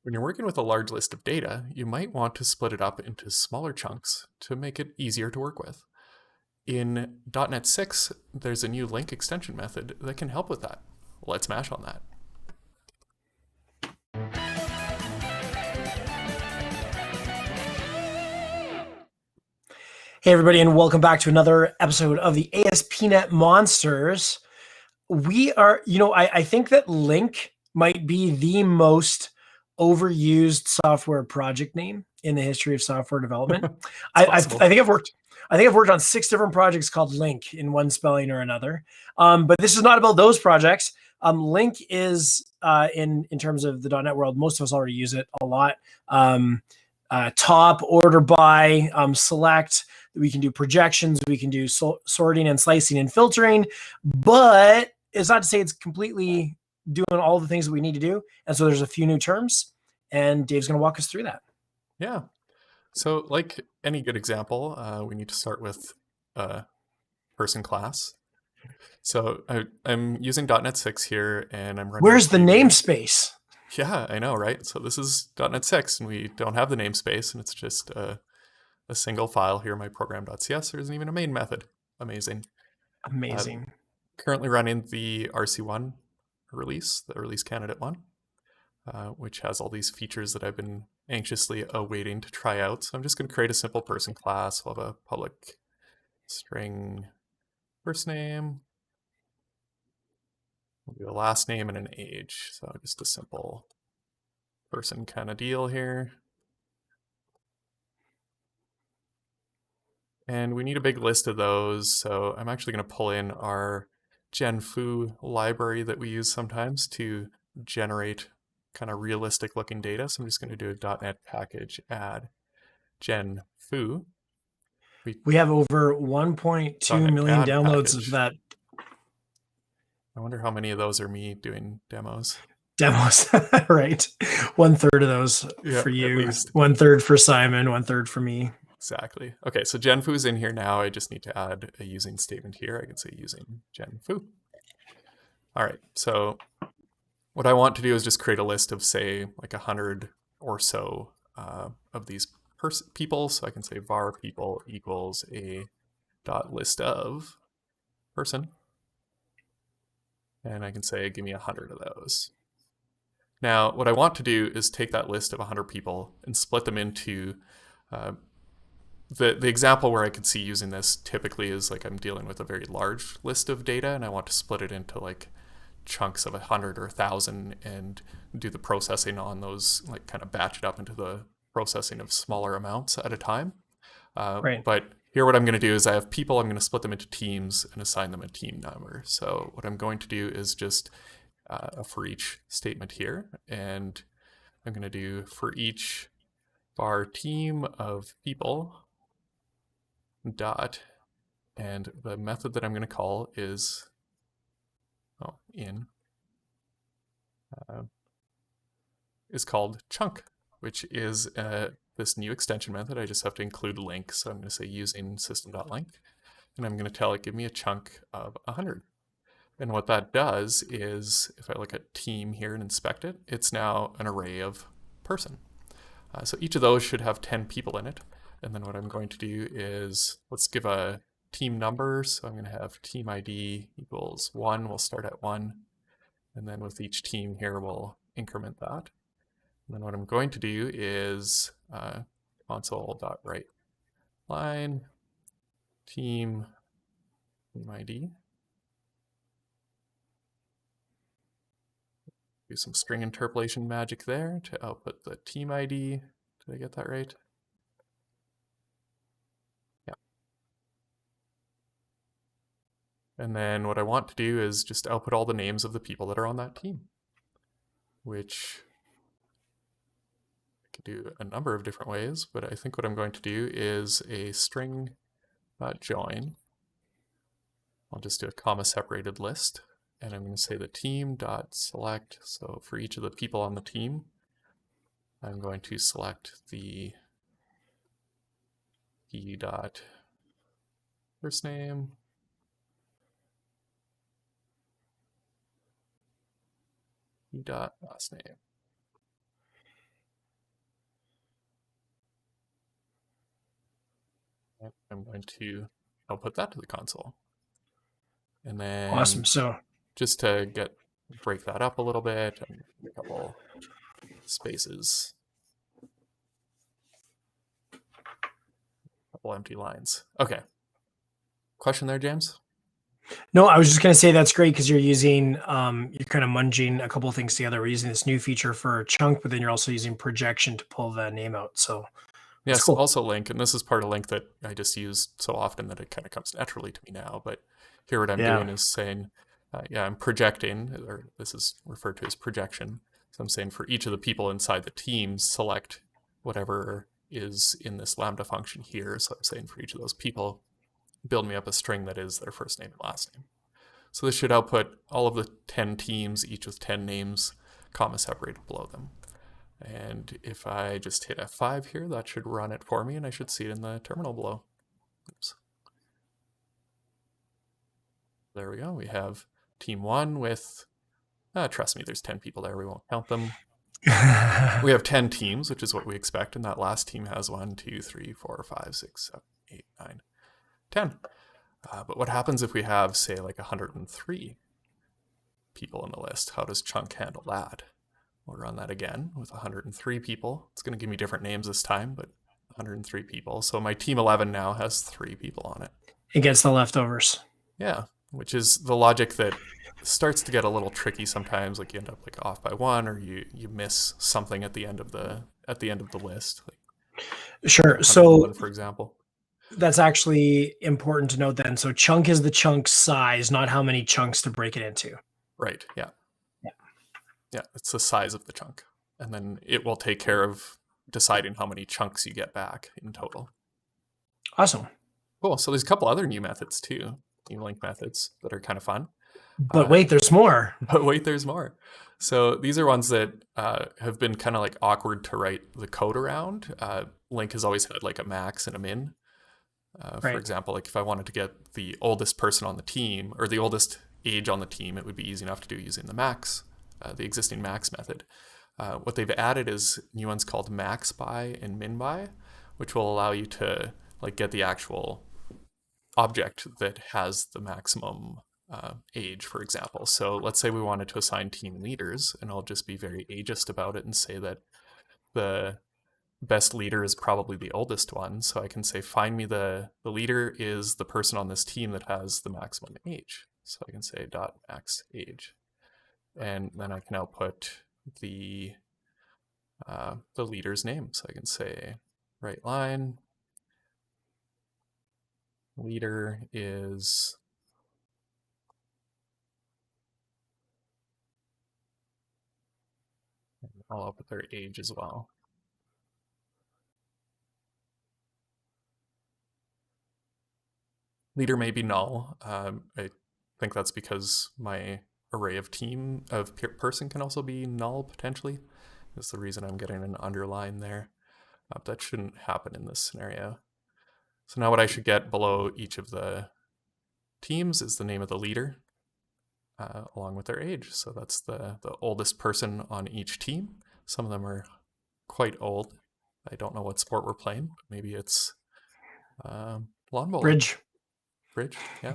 When you're working with a large list of data, you might want to split it up into smaller chunks to make it easier to work with. In .NET 6, there's a new LINQ extension method that can help with that. Let's mash on that. Hey everybody, and welcome back to another episode of the Asp.Net Monsters. We are, I think that LINQ might be the most overused software project name in the history of software development. I think I've worked on 6 different projects called LINQ in one spelling or another. But this is not about those projects. LINQ is in terms of the .NET world, most of us already use it a lot. Top, order by, select. We can do projections. We can do sorting and slicing and filtering. But it's not to say it's completely doing all the things that we need to do. And so there's a few new terms, and Dave's going to walk us through that. Yeah. So like any good example, we need to start with person class. So I'm using .NET 6 here, and I'm running. Where's the namespace? Yeah, I know, right? So this is .NET 6, and we don't have the namespace, and it's just a single file here, my program.cs. There isn't even a main method. Amazing. Currently running the RC1 release, the release candidate one, which has all these features that I've been anxiously awaiting to try out. So I'm just going to create a simple person class. We'll have a public string first name. We'll do a last name and an age. So just a simple person kind of deal here. And we need a big list of those. So I'm actually going to pull in our GenFoo library that we use sometimes to generate kind of realistic looking data. So I'm just going to do a .NET package add GenFoo. We have over 1.2 million downloads of that. I wonder how many of those are me doing demos. Right. 1/3 of those for you, 1/3 for Simon, 1/3 for me. Exactly. Okay, so GenFoo is in here now. I just need to add a using statement here. I can say using GenFoo. All right, so what I want to do is just create a list of, say, like 100 or so of these people. So I can say var people equals a dot list of person. And I can say, give me 100 of those. Now, what I want to do is take that list of 100 people and split them into the example where I could see using this typically is like I'm dealing with a very large list of data and I want to split it into like chunks of 100 or 1,000 and do the processing on those, like kind of batch it up into the processing of smaller amounts at a time. Right. But here what I'm going to do is I have people, I'm going to split them into teams and assign them a team number. So what I'm going to do is just a for each statement here, and I'm going to do for each var team of people dot, and the method that I'm going to call is is called chunk, which is this new extension method. I just have to include LINQ, so I'm going to say using system.LINQ, and I'm going to tell it give me a chunk of 100. And what that does is, if I look at team here and inspect it, it's now an array of person. So each of those should have 10 people in it. And then what I'm going to do is, let's give a team number. So I'm going to have team ID equals 1. We'll start at 1. And then with each team here, we'll increment that. And then what I'm going to do is console.write line team ID. Do some string interpolation magic there to output the team ID. Did I get that right? Yeah. And then what I want to do is just output all the names of the people that are on that team, which I could do a number of different ways, but I think what I'm going to do is a string.join. I'll just do a comma separated list. And I'm going to say the team.select. So for each of the people on the team, I'm going to select the p dot first name, p dot last name. I'm going to output that to the console. And then Awesome. So just to break that up a little bit, and a couple spaces, a couple empty lines. Okay. Question there, James? no, I was just going to say that's great because you're using, you're kind of munging a couple of things together. We're using this new feature for chunk, but then you're also using projection to pull the name out. So that's Yes, cool. also LINQ, and this is part of LINQ that I just use so often that it kind of comes naturally to me now. But here what I'm doing is saying, yeah, I'm projecting, or this is referred to as projection. So I'm saying for each of the people inside the team, select whatever is in this Lambda function here. So I'm saying for each of those people, build me up a string that is their first name and last name. So this should output all of the 10 teams, each with 10 names, comma separated below them. And if I just hit F5 here, that should run it for me, and I should see it in the terminal below. Oops. There we go. We have team 1 with, trust me, there's 10 people there. We won't count them. We have 10 teams, which is what we expect, and that last team has 1, 2, 3, 4, 5, 6, 7, 8, 9, 10. But what happens if we have, say, like 103 people in the list? How does chunk handle that? We'll run that again with 103 people. It's going to give me different names this time, but 103 people. So my team 11 now has 3 people on it. It gets the leftovers. Yeah, which is the logic that starts to get a little tricky sometimes. Like you end up like off by 1, or you miss something at the end of the list. Like sure. So for example. That's actually important to note then. So chunk is the chunk size, not how many chunks to break it into. Right. Yeah. Yeah, it's the size of the chunk. And then it will take care of deciding how many chunks you get back in total. Awesome. Cool. So there's a couple other new methods too, new LINQ methods that are kind of fun. But wait, there's more. But wait, there's more. So these are ones that have been kind of like awkward to write the code around. LINQ has always had like a max and a min. For example, like if I wanted to get the oldest person on the team, or the oldest age on the team, it would be easy enough to do using the max. The existing max method. What they've added is new ones called MaxBy and MinBy, which will allow you to like get the actual object that has the maximum age, for example. So let's say we wanted to assign team leaders, and I'll just be very ageist about it and say that the best leader is probably the oldest one. So I can say, find me the leader is the person on this team that has the maximum age. So I can say dot max age. And then I can output the leader's name. So I can say right line, leader is I'll output their age as well. Leader may be null. I think that's because my array of person can also be null potentially. That's the reason I'm getting an underline there. That shouldn't happen in this scenario. So now what I should get below each of the teams is the name of the leader along with their age. So that's the oldest person on each team. Some of them are quite old. I don't know what sport we're playing. Maybe it's lawn bowling. Bridge, yeah.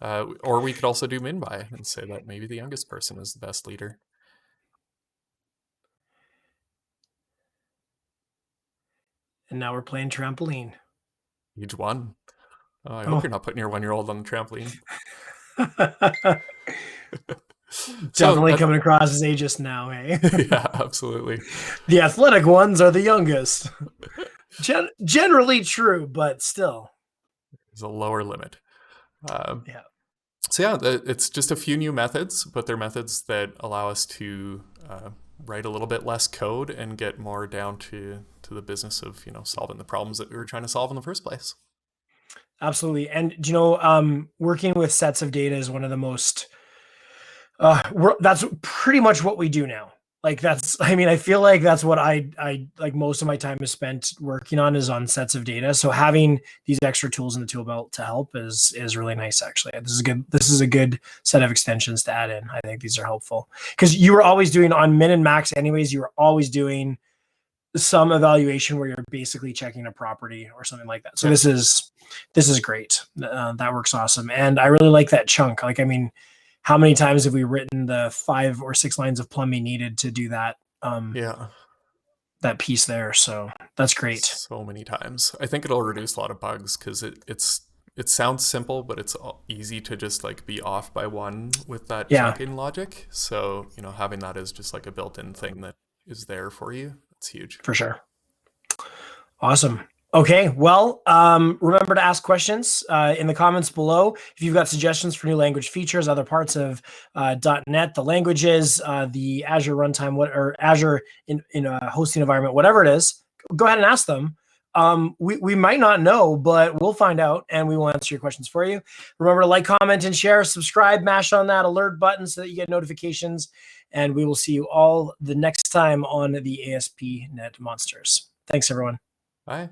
Or we could also do MinBy and say that maybe the youngest person is the best leader. And now we're playing trampoline. Age 1. Oh, I hope you're not putting your 1-year-old on the trampoline. Definitely coming across as ageist now, hey? Yeah, absolutely. The athletic ones are the youngest. Generally true, but still. There's a lower limit. Yeah. So yeah, it's just a few new methods, but they're methods that allow us to write a little bit less code and get more down to the business of solving the problems that we were trying to solve in the first place. Absolutely. And working with sets of data is one of the most that's pretty much what we do now. Like I feel like that's what I like most of my time is spent working on is on sets of data. So having these extra tools in the tool belt to help is really nice, actually. This is a good set of extensions to add in. I think these are helpful because you were always doing on min and max anyways, you were always doing some evaluation where you're basically checking a property or something like that. So Yeah. this is great. That works awesome, and I really like that chunk. Like, I mean, how many times have we written the 5 or 6 lines of plumbing needed to do that? Yeah. That piece there. So that's great. So many times. I think it'll reduce a lot of bugs because it sounds simple, but it's easy to just like be off by one with that Yeah, chunking logic. So, having that as just like a built-in thing that is there for you, it's huge. for sure. Awesome. Okay, well, remember to ask questions in the comments below. If you've got suggestions for new language features, other parts of .NET, the languages, the Azure runtime, or Azure in a hosting environment, whatever it is, go ahead and ask them. We might not know, but we'll find out, and we will answer your questions for you. Remember to like, comment, and share. Subscribe, mash on that alert button so that you get notifications, and we will see you all the next time on the ASP.NET Monsters. Thanks, everyone. Bye.